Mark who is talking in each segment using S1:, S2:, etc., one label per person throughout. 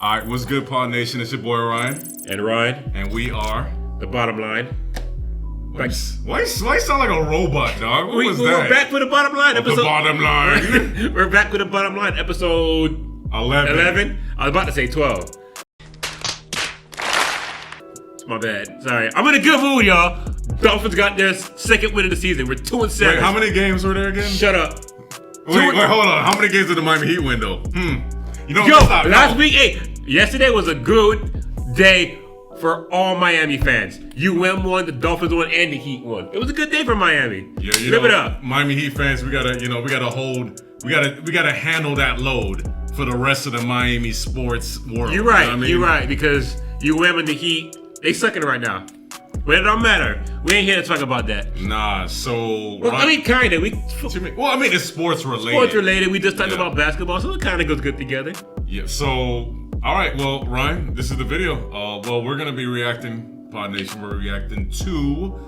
S1: All right, what's good, Pod Nation? It's your boy Ryan.
S2: And Ryan.
S1: And we are...
S2: The Bottom Line.
S1: Why you sound like a robot, dog? What was that?
S2: We're back with the Bottom Line episode.
S1: The Bottom Line.
S2: We're back with the Bottom Line episode 11. I was about to say 12. My bad. Sorry. I'm in a good mood, y'all. Dolphins got their second win of the season. We're 2-7.
S1: Wait, how many games were there again?
S2: Shut up.
S1: Wait, hold on. How many games did the Miami Heat win, though? You know,
S2: last week, yesterday was a good day for all Miami fans. UM won, the Dolphins won, and the Heat won. It was a good day for Miami. Yeah, Live it up.
S1: Miami Heat fans, we gotta handle that load for the rest of the Miami sports world.
S2: You're right. You're right, because UM and the Heat, they sucking right now. But it don't matter. We ain't here to talk about that.
S1: Nah, so...
S2: Well, I mean, kind of.
S1: It's sports related.
S2: Sports related. We just talked about basketball, so it kind of goes good together.
S1: Yeah, so... All right, well, Ryan, this is the video. We're going to be reacting, Pod Nation, we're reacting to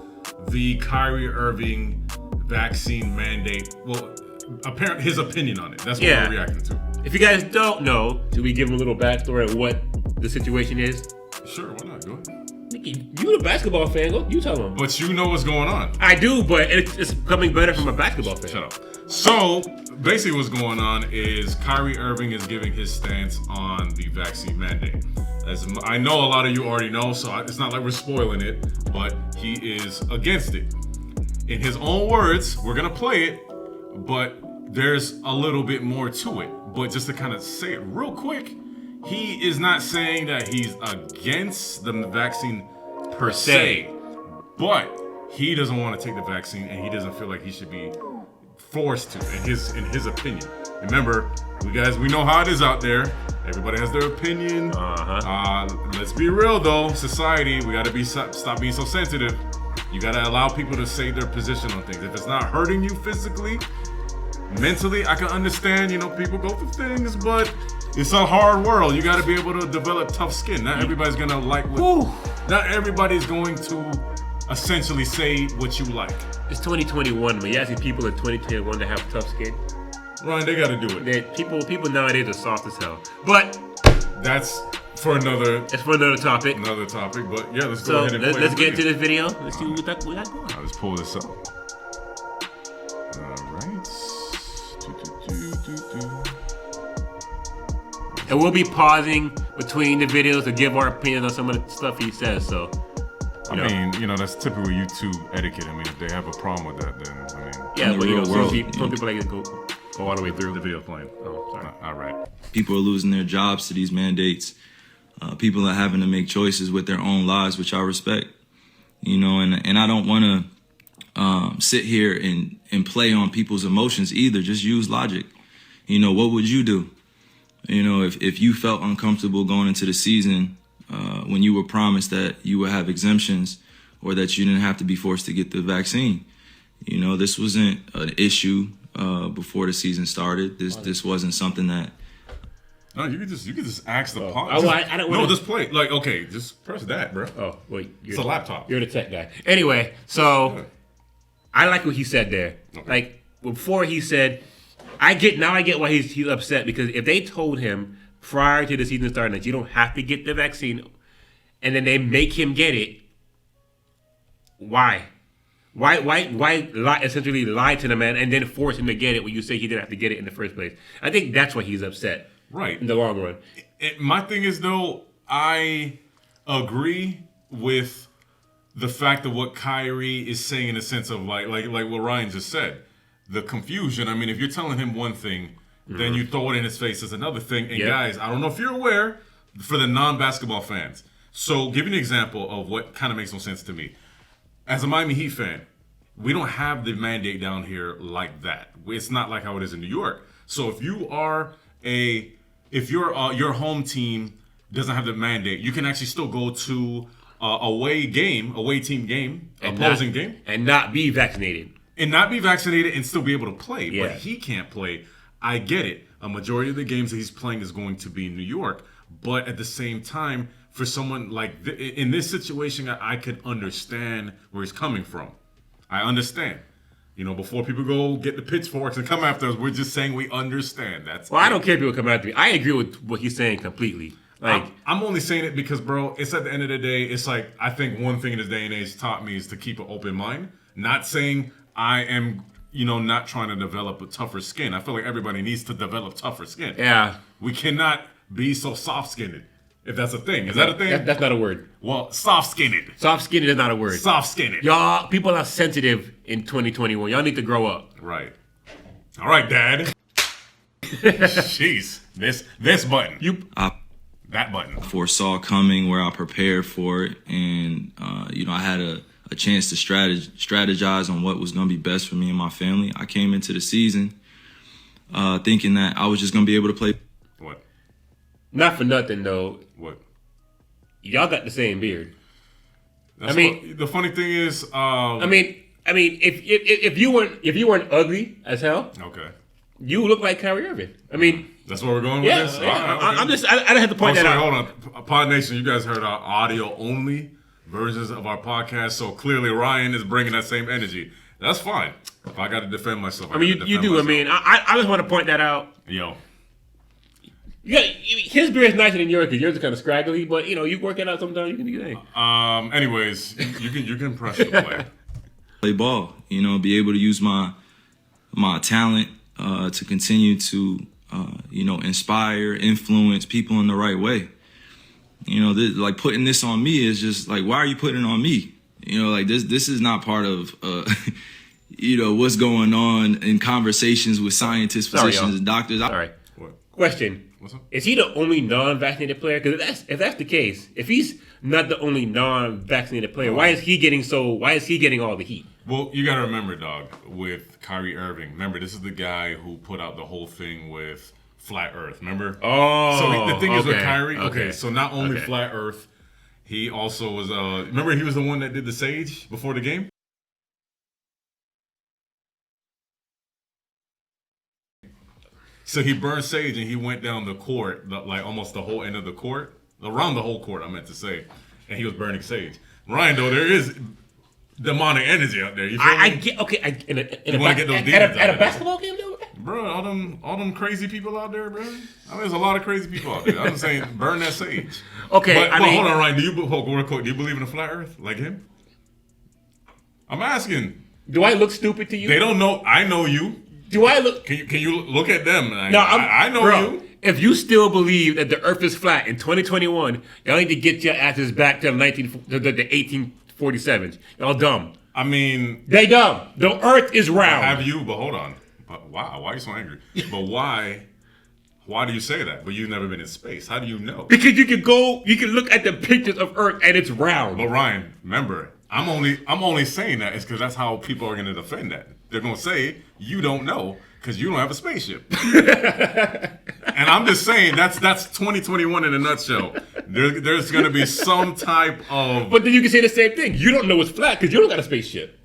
S1: the Kyrie Irving vaccine mandate. Well, apparently his opinion on it. That's what we're reacting to.
S2: If you guys don't know, should we give them a little backstory of what the situation is?
S1: Sure, why not? Go ahead.
S2: Nikki, you the basketball fan. Go, you tell them.
S1: But you know what's going on.
S2: I do, but it's becoming better from a basketball fan.
S1: Shut up. So, basically what's going on is Kyrie Irving is giving his stance on the vaccine mandate. As I know a lot of you already know, so it's not like we're spoiling it, but he is against it. In his own words, we're going to play it, but there's a little bit more to it. But just to kind of say it real quick, he is not saying that he's against the vaccine per se, but he doesn't want to take the vaccine and he doesn't feel like he should be forced to, in his opinion. Remember, we know how it is out there. Everybody has their opinion. Let's be real though, society, we gotta stop being so sensitive. You gotta allow people to say their position on things. If it's not hurting you physically, mentally, I can understand, people go through things, but it's a hard world. You got to be able to develop tough skin. Not everybody's going to like not everybody's going to essentially say what you like.
S2: It's 2021, but you asking people in 2021 to have tough skin?
S1: Ryan, they got to do it.
S2: People nowadays are soft as hell. But
S1: that's for another...
S2: It's for another topic.
S1: But yeah, let's go ahead and play
S2: let's get into this video. Let's see what we got going.
S1: Let's pull this up. All right.
S2: And we'll be pausing between the videos to give our opinions on some of the stuff he says. So,
S1: that's typical YouTube etiquette. I mean, if they have a problem with that, then
S2: yeah. But some people like to go all the way through
S1: the video playing.
S2: Oh, sorry.
S1: All right.
S3: People are losing their jobs to these mandates. People are having to make choices with their own lives, which I respect. And I don't want to sit here and play on people's emotions either. Just use logic. What would you do? If you felt uncomfortable going into the season when you were promised that you would have exemptions or that you didn't have to be forced to get the vaccine. This wasn't an issue before the season started. This wasn't something that...
S1: No, you could just ask the just play. Like, okay, just press that, bro.
S2: Oh, wait.
S1: It's a laptop.
S2: You're the tech guy. Anyway, so I like what he said there. Okay. Like, before he said... I get why he's upset, because if they told him prior to the season starting that you don't have to get the vaccine, and then they make him get it, why essentially lie to the man and then force him to get it when you say he didn't have to get it in the first place? I think that's why he's upset.
S1: Right.
S2: In the long run.
S1: My thing is though, I agree with the fact of what Kyrie is saying in the sense of like what Ryan just said. The confusion. I mean, if you're telling him one thing, then you throw it in his face as another thing. And guys, I don't know if you're aware, for the non-basketball fans. So, give you an example of what kind of makes no sense to me. As a Miami Heat fan, we don't have the mandate down here like that. It's not like how it is in New York. So, if your home team doesn't have the mandate, you can actually still go to away team game, opposing game,
S2: and not be vaccinated.
S1: And not be vaccinated and still be able to play. Yeah. But he can't play. I get it. A majority of the games that he's playing is going to be in New York. But at the same time, for someone like in this situation, I could understand where he's coming from. I understand. Before people go get the pitchforks and come after us, we're just saying we understand.
S2: I don't care if people come after me. I agree with what he's saying completely. Like,
S1: I'm only saying it because, bro, it's at the end of the day, it's like, I think one thing in this day and age taught me is to keep an open mind. Not saying I am, not trying to develop a tougher skin. I feel like everybody needs to develop tougher skin.
S2: yeah.
S1: We cannot be so soft-skinned, if that's a thing. Is that a thing?
S2: That's not a word.
S1: Well, soft-skinned.
S2: Soft-skinned is not a word.
S1: Soft-skinned.
S2: Y'all, people are sensitive in 2021. Y'all need to grow up.
S1: Right. All right, Dad. Jeez. This button. That button.
S3: Foresaw coming, where I prepared for it, and I had a chance to strategize on what was going to be best for me and my family. I came into the season thinking that I was just going to be able to play.
S1: What?
S2: Not for nothing though.
S1: What?
S2: Y'all got the same beard.
S1: The funny thing is,
S2: if you weren't ugly as hell,
S1: okay,
S2: you look like Kyrie Irving.
S1: That's where we're going with this?
S2: Yeah.
S1: Right, okay.
S2: I don't have to point that out.
S1: Hold on. Pod Nation, you guys heard our audio only versions of our podcast, so clearly Ryan is bringing that same energy. That's fine. If I got to defend myself,
S2: you do. Myself. I just want to point that out.
S1: Yo.
S2: His beard is nicer than yours because yours is kind of scraggly, but you work it out sometimes. You can do that.
S1: Anyways, you can press the play.
S3: Play ball, be able to use my talent to continue to inspire, influence people in the right way. Like putting this on me is just like, why are you putting it on me? This is not part of what's going on in conversations with scientists, physicians, and doctors.
S2: All right.
S1: What?
S2: Question.
S1: What's up?
S2: Is he the only non-vaccinated player? Because if that's the case, if he's not the only non-vaccinated player, why is he getting all the heat?
S1: Well, you got to remember, dog, with Kyrie Irving. Remember, this is the guy who put out the whole thing with Flat Earth. Remember?
S2: Oh.
S1: So the thing is with
S2: okay,
S1: Kyrie,
S2: okay.
S1: So not only Flat Earth, he also was, remember he was the one that did the sage before the game? So he burned sage and he went down the court, like almost the whole end of the court, around the whole court, I meant to say, and he was burning sage. Ryan, though, there is demonic energy out there. You feel
S2: I
S1: me?
S2: get okay.
S1: At
S2: a basketball game, though.
S1: Bro, all them crazy people out there, bro. There's a lot of crazy people out there. I'm saying burn that sage.
S2: Okay,
S1: but hold on, Ryan. Do you believe in a flat Earth like him? I'm asking.
S2: Do I look stupid to you?
S1: They don't know. I know you.
S2: Do I look?
S1: Can you look at them?
S2: No,
S1: I know
S2: bro,
S1: you.
S2: If you still believe that the Earth is flat in 2021, y'all need to get your asses back to the 1847s. Y'all dumb.
S1: They
S2: dumb. The Earth is round.
S1: Have you? But hold on. But wow, why are you so angry? But why? Why do you say that? But you've never been in space. How do you know?
S2: Because you can look at the pictures of Earth and it's round.
S1: But Ryan, remember, I'm only saying that is because that's how people are going to defend that. They're going to say you don't know because you don't have a spaceship. And I'm just saying that's 2021 in a nutshell. There's going to be some type of.
S2: But then you can say the same thing. You don't know it's flat because you don't got a spaceship.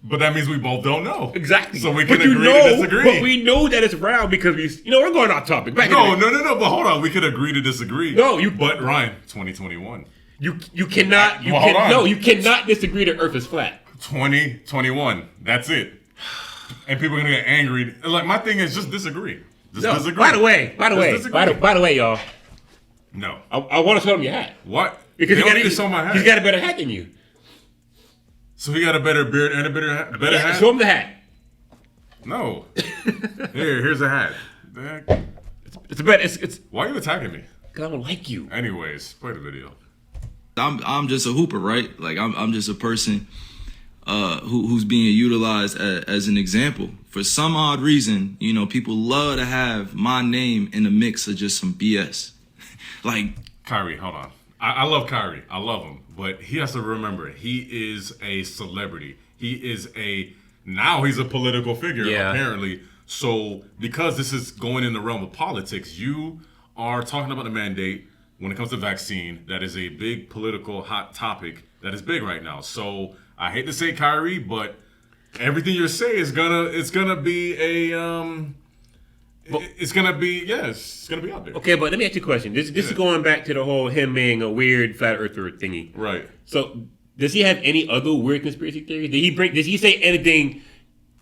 S1: But that means we both don't know.
S2: Exactly.
S1: So we can agree to disagree.
S2: But we know that it's round because we're going off topic.
S1: No. But hold on. We could agree to disagree.
S2: No,
S1: But Ryan, 2021.
S2: You cannot. You cannot disagree that Earth is flat.
S1: 2021. That's it. And people are gonna get angry. Like my thing is just disagree. Disagree.
S2: By the way, y'all.
S1: No.
S2: I want to show him your hat.
S1: What?
S2: Because
S1: you need to show my hat.
S2: He's got a better hat than you.
S1: So he got a better beard and a better hat?
S2: Show him the hat.
S1: No. Here's a hat.
S2: It's a better. It's.
S1: Why are you attacking me?
S2: Because I don't like you.
S1: Anyways, play the video.
S3: I'm just a hooper, right? Like I'm just a person who's being utilized as an example. For some odd reason, people love to have my name in the mix of just some BS. Like
S1: Kyrie, hold on. I love Kyrie. I love him. But he has to remember, he is a celebrity. He's a political figure, apparently. So because this is going in the realm of politics, you are talking about the mandate when it comes to vaccine. That is a big political hot topic that is big right now. So I hate to say Kyrie, but everything you're saying is it's gonna be out there.
S2: Okay, but let me ask you a question. This is going back to the whole him being a weird flat earther thingy.
S1: Right.
S2: So does he have any other weird conspiracy theories? Did he say anything?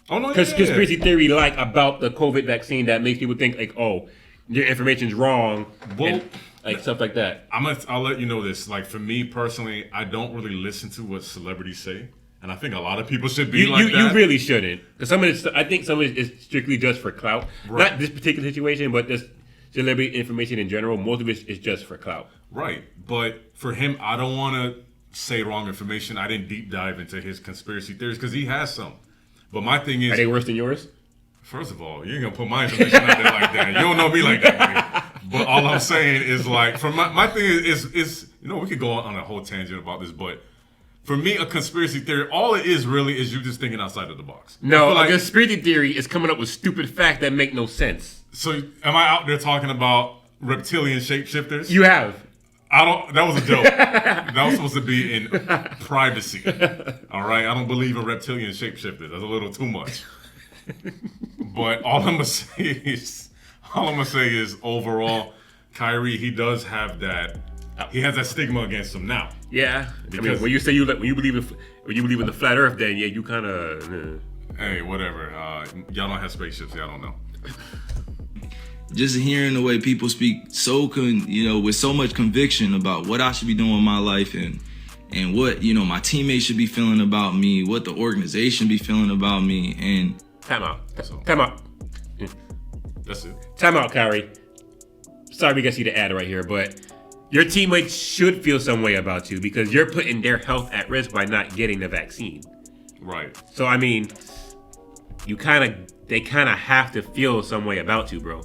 S1: Oh no,
S2: conspiracy theory like about the COVID vaccine that makes people think like, oh, your information's wrong.
S1: Well,
S2: and, like stuff like that.
S1: I'll let you know this. Like for me personally, I don't really listen to what celebrities say, and I think a lot of people should be that.
S2: You really shouldn't, because I think some of it is strictly just for clout. Right. Not this particular situation, but just celebrity information in general. Most of it is just for clout. Right,
S1: but for him, I don't want to say wrong information. I didn't deep dive into his conspiracy theories because he has some. But my thing is,
S2: are they worse than yours?
S1: First of all, you ain't gonna put my information out there like that. You don't know me like that, buddy. But all I'm saying is, like, for my thing is we could go on a whole tangent about this, but for me, a conspiracy theory, all it is really is you just thinking outside of the box.
S2: No, a conspiracy theory is coming up with stupid facts that make no sense.
S1: So, am I out there talking about reptilian shapeshifters?
S2: You have.
S1: That was a joke. That was supposed to be in privacy. All right? I don't believe in reptilian shapeshifters. That's a little too much. But all I'm gonna say is overall, Kyrie, he does have that. He has that stigma against him now.
S2: Yeah, because when you say when you believe in the flat Earth, then yeah, you kind of.
S1: Hey, whatever. Y'all don't have spaceships. Y'all don't know.
S3: Just hearing the way people speak with so much conviction about what I should be doing with my life and what my teammates should be feeling about me, what the organization be feeling about me, and
S2: time out.
S1: That's it.
S2: Time out, Kyrie. Sorry we got you to add right here, but your teammates should feel some way about you because you're putting their health at risk by not getting the vaccine.
S1: Right.
S2: So I mean, they kind of have to feel some way about you, bro.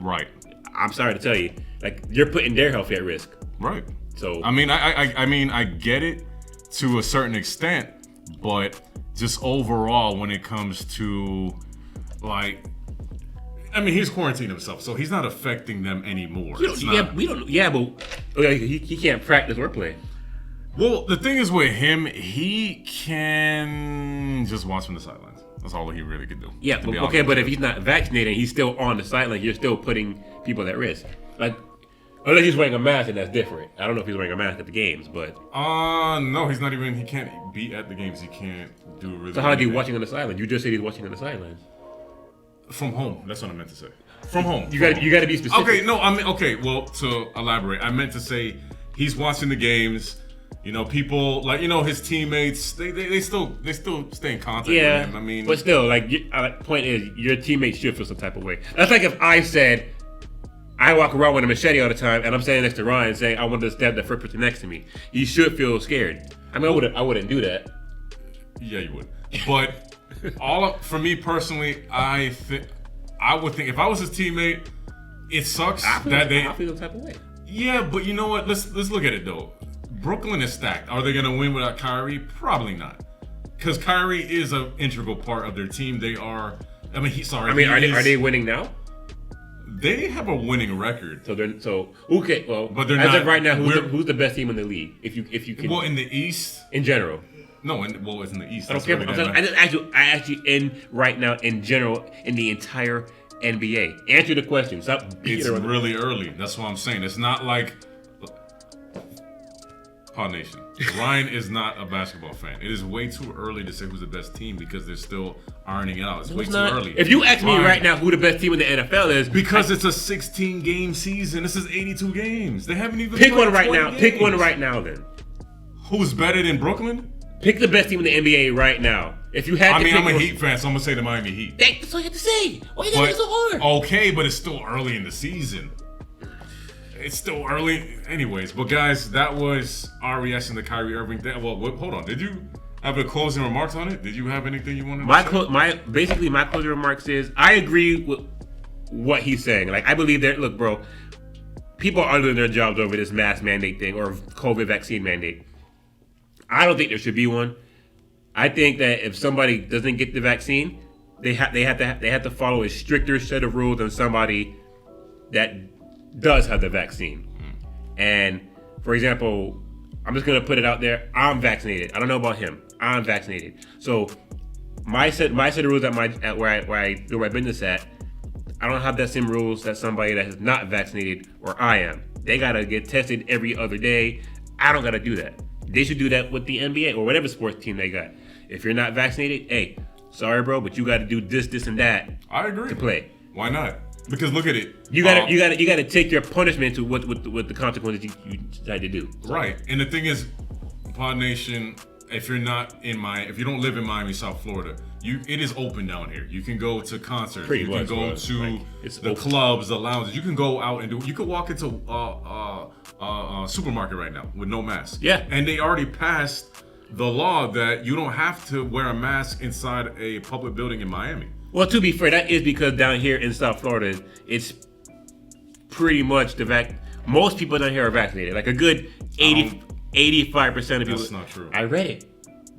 S1: Right.
S2: I'm sorry to tell you, like you're putting their health at risk.
S1: Right.
S2: So
S1: I mean, I get it to a certain extent, but just overall, when it comes to he's quarantined himself, so he's not affecting them anymore.
S2: But he can't practice or play.
S1: Well, the thing is with him, he can just watch from the sidelines. That's all he really could do.
S2: Yeah, but if he's not vaccinated, he's still on the sideline. You're still putting people at risk. Like, unless he's wearing a mask, and that's different. I don't know if he's wearing a mask at the games, but
S1: no, he's not even. He can't be at the games. He can't do really.
S2: So how is he watching on the sideline? You just said he's watching on the sidelines.
S1: From home. That's what I meant to say. From home.
S2: You got to be specific.
S1: Okay, no, well, to elaborate, I meant to say he's watching the games. People his teammates. They still stay in contact with him. I mean,
S2: but still, point is, your teammates should feel some type of way. That's like if I said I walk around with a machete all the time, and I'm standing next to Ryan saying I wanted to stab the first person next to me. You should feel scared. I mean, I wouldn't do that.
S1: Yeah, you would. But for me personally, I would think if I was his teammate, it sucks
S2: I feel some type of way.
S1: Yeah, but you know what? Let's look at it though. Brooklyn is stacked. Are they going to win without Kyrie? Probably not. Because Kyrie is an integral part of their team. They are. Are they winning now? They have a winning record.
S2: Okay. Well,
S1: but they're
S2: as
S1: not,
S2: of right now, who's the best team in the league? If you can.
S1: Well, in the East.
S2: In general.
S1: No, it's in the East.
S2: I don't care. I actually in right now in general in the entire NBA. Answer the question.
S1: It's really early. That's what I'm saying. It's not like. Pod Nation. Ryan is not a basketball fan. It is way too early to say who's the best team because they're still ironing it out. It's way too early.
S2: If you ask me right now who the best team in the NFL is,
S1: because it's a 16-game season. This is 82 games. They haven't even
S2: pick one right now. Games. Pick one right now, then.
S1: Who's better than Brooklyn?
S2: Pick the best team in the NBA right now. If you had,
S1: I'm a Heat fan, so I'm gonna say the Miami Heat.
S2: That's all you have to say. Why you gotta be so hard?
S1: Okay, but it's still early in the season. It's still early, anyways. But guys, that was our reaction to Kyrie Irving. Hold on. Did you have a closing remarks on it? Did you have anything you wanted to say?
S2: My closing remarks is I agree with what he's saying. Like I believe that. Look, bro, people are losing their jobs over this mask mandate thing or COVID vaccine mandate. I don't think there should be one. I think that if somebody doesn't get the vaccine, they have to follow a stricter set of rules than somebody that does have the vaccine. And for example, I'm just gonna put it out there. I'm vaccinated. I don't know about him. I'm vaccinated. So my set of rules at where I do my business at, I don't have that same rules that somebody that is not vaccinated or I am. They gotta get tested every other day. I don't gotta do that. They should do that with the NBA or whatever sports team they got. If you're not vaccinated, hey, sorry bro, but you gotta do this, and that.
S1: I agree.
S2: To play.
S1: Why not? Because look at it.
S2: You gotta take your punishment to what the consequences you decide to do.
S1: Right. And the thing is, Pod Nation, if you don't live in Miami, South Florida, it is open down here. You can go to concerts.
S2: Pretty
S1: you
S2: much,
S1: can go to the clubs, the lounges. You can go out and you could walk into a supermarket right now with no mask.
S2: Yeah.
S1: And they already passed the law that you don't have to wear a mask inside a public building in Miami.
S2: Well, to be fair, that is because down here in South Florida, it's pretty much most people down here are vaccinated. Like a good 85% of people.
S1: That's not true.
S2: I read it.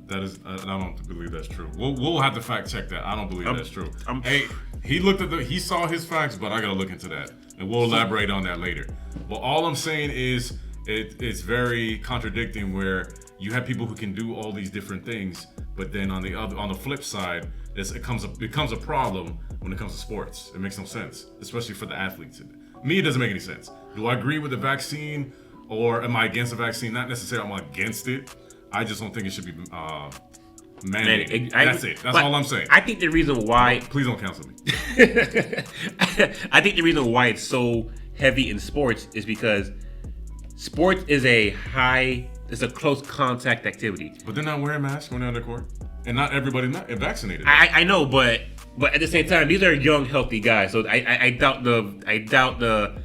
S1: That is, I don't believe that's true. We'll have to fact check that. I don't believe that's true. Hey, he saw his facts, but I gotta look into that, and we'll elaborate on that later. But all I'm saying is, it's very contradicting where you have people who can do all these different things, but then on the flip side, it becomes a problem when it comes to sports. It makes no sense, especially for the athletes. Me, it doesn't make any sense. Do I agree with the vaccine, or am I against the vaccine? Not necessarily I'm against it. I just don't think it should be mandated. That's it. That's all I'm saying.
S2: I think the reason why...
S1: Please don't cancel me.
S2: I think the reason why it's so heavy in sports is because sports is it's a close contact activity.
S1: But they're not wearing masks when they're on the court. And not everybody not vaccinated.
S2: I know, but at the same time, these are young, healthy guys. So I doubt the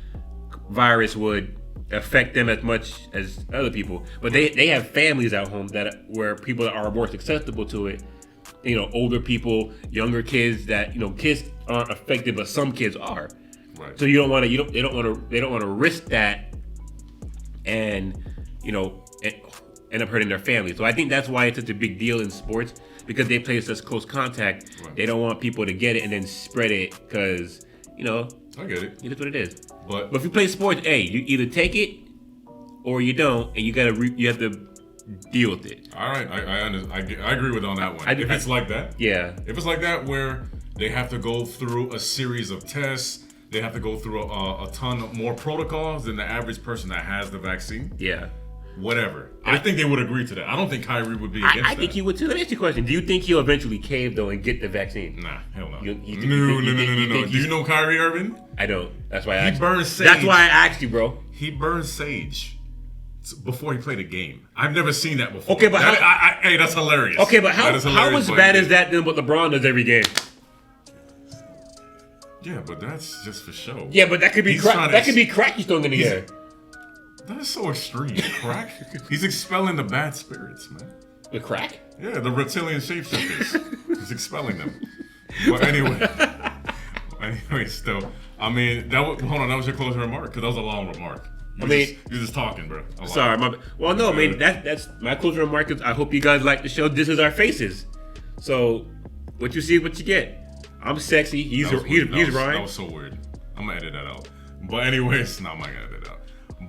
S2: virus would affect them as much as other people. But they have families at home where people are more susceptible to it. You know, older people, younger kids kids aren't affected, but some kids are.
S1: Right.
S2: So they don't want to risk that, and end up hurting their family. So I think that's why it's such a big deal in sports, because they play such close contact. Right. They don't want people to get it and then spread it, because
S1: I get it.
S2: That's what it is.
S1: But
S2: if you play sports, you either take it or you don't, and you have to deal with it.
S1: All right, I agree with on that one. If it's like that,
S2: yeah.
S1: If it's like that, where they have to go through a series of tests, they have to go through a ton of more protocols than the average person that has the vaccine.
S2: Yeah.
S1: Whatever. I think they would agree to that. I don't think Kyrie would be against that.
S2: I think he would too. Let me ask you a question. Do you think he'll eventually cave though and get the vaccine?
S1: Nah, hell no.
S2: No.
S1: Do you know Kyrie Irving?
S2: I don't. That's why I asked.
S1: He burns sage.
S2: That's why I asked you, bro.
S1: He burns sage before he played a game. I've never seen that before.
S2: Okay, but
S1: hey, that's hilarious.
S2: Okay, but how as bad as that than what LeBron does every game?
S1: Yeah, but that's just for show.
S2: Yeah, but that could be crack he's throwing in the air.
S1: That is so extreme. Crack? He's expelling the bad spirits, man.
S2: The crack?
S1: Yeah, the reptilian shapeshifters. He's expelling them. But anyway, still, I mean, that was your closing remark, because that was a long remark. You're just talking, bro.
S2: Sorry, well, no, I mean, that's my closing remark. Is I hope you guys like the show. This is our faces. So, what you see, what you get. I'm sexy. He's Ryan.
S1: That was so weird. I'm gonna edit that out. But anyways, no, I'm not gonna edit it out.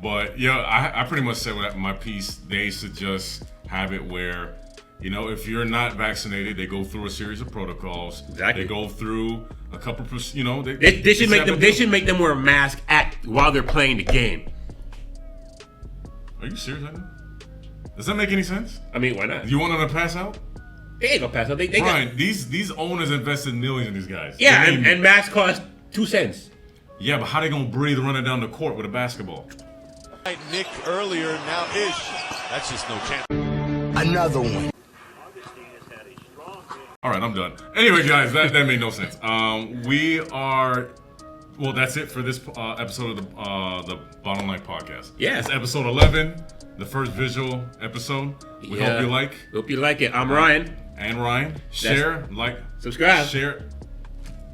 S1: But yeah, I pretty much said my piece. They should just have it where, if you're not vaccinated, they go through a series of protocols.
S2: Exactly.
S1: They go through a couple. They
S2: should make them. They should make them wear a mask while they're playing the game.
S1: Are you serious right now? Does that make any sense?
S2: I mean, why not?
S1: You want them to pass out?
S2: They ain't gonna pass out.
S1: Brian, these owners invested millions in these guys.
S2: Yeah, and masks cost 2 cents.
S1: Yeah, but how they gonna breathe running down the court with a basketball?
S4: Nick earlier, now Ish. That's just no chance.
S5: Another one.
S1: All right, I'm done. Anyway, guys, that made no sense. That's it for this episode of the Bottom Line Podcast.
S2: Yeah.
S1: It's episode 11, the first visual episode. We hope you like.
S2: Hope you like it. I'm Ryan.
S1: And Ryan. Share,
S2: subscribe.
S1: Share.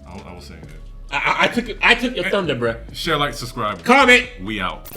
S1: I was saying that.
S2: I took your thunder, bro.
S1: Share, like, subscribe.
S2: Comment.
S1: We out.